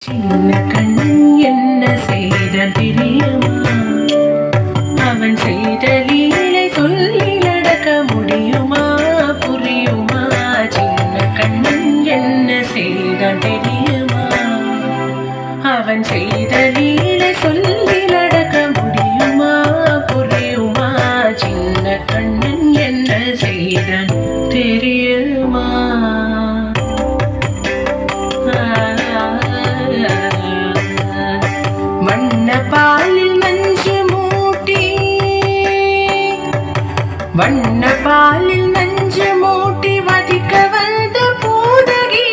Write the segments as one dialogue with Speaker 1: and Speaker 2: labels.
Speaker 1: சின்ன கண்ணன் என்ன செய்தான் தெரியுமா? அவன் செய்த லீலை சொல்லி நடக்க முடியுமா? புரியுமா? சின்ன கண்ணன் என்ன செய்தான் தெரியுமா? அவன் செய்த லீலை சொல்லி நடக்க முடியுமா? புரியுமா? சின்ன கண்ணன் என்ன செய்தான் தெரியுமா? வண்ண பாலில் நஞ்சு மூட்டி வதிக்க வந்த பூதகி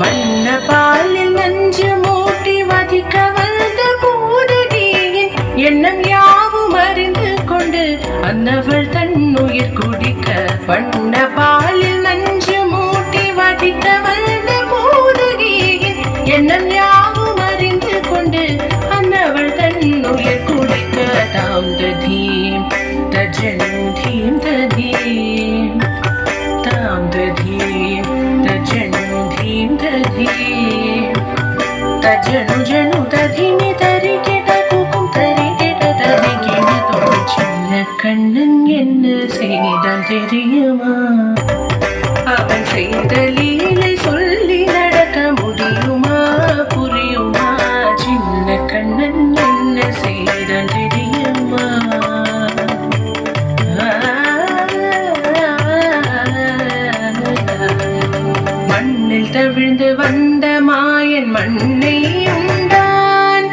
Speaker 1: வண்ண பாலில் நஞ்சு மூட்டி வதிக்க வந்த பூதகியின் எண்ணம் யாவும் அறிந்து கொண்டு அன்னவள் தன் உயிர் குடிக்க வண்ண பாலில் நஞ்சு மூட்டி வதிக்க வந்த பூதகியின் எண்ணம் யாவும் அறிந்து கொண்டு அன்னவள் தன் உயிர் குடிக்க தாம் ததீம் தஜனு தீம் ததீம் தாம் ததீம் தஜனு தீம் ததீம் தஜனு ஜனு ததீமி தரிகிட குக்கும் தரிகிட தரிகிட தோடு சின்ன கண்ணன் என்ன செய்தான் தெரியுமா? அவன் செய்த லீலை சொல்லி நடக்க முடியுமா? புரியுமா? சின்ன கண்ணன் என்ன செய்தான் தெரியுமா? மண்ணில் தவிழ்ந்து வந்த மாயன் மண்ணை உண்டான்.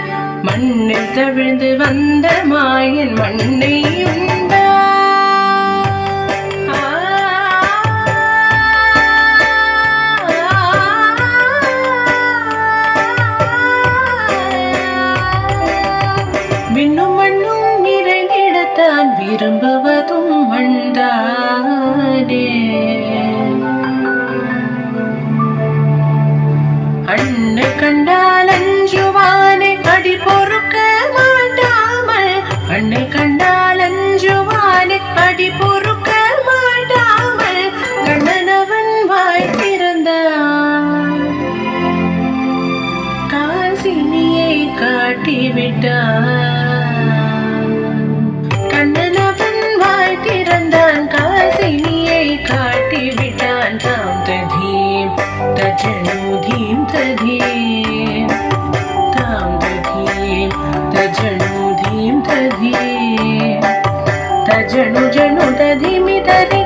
Speaker 1: மண்ணில் தவிழ்ந்து வந்த மாயன் மண்ணை உண்டான். விண்ணும் மண்ணும் நிறைந்திடத்தான் விரும்புவதும் மண்தானே. அண்ணை கண்டால் அஞ்சுவானே அடி பொறுக்க மாட்டாமல். அண்ணை கண்டால் அஞ்சுவானே அடி பொறுக்க மாட்டாமல் கண்ணனவன் வாய் திறந்தான். காசினியை காட்டிவிட்டான். கண்ணனவன் வாய் திறந்தான். காசினியை காட்டிவிட்டான். தாம் ததீம் தஜனு தீம் ததீம் தாம் ததீம் தஜனு தீம் ததீம் தஜனு ஜனு ததீமி ததீம்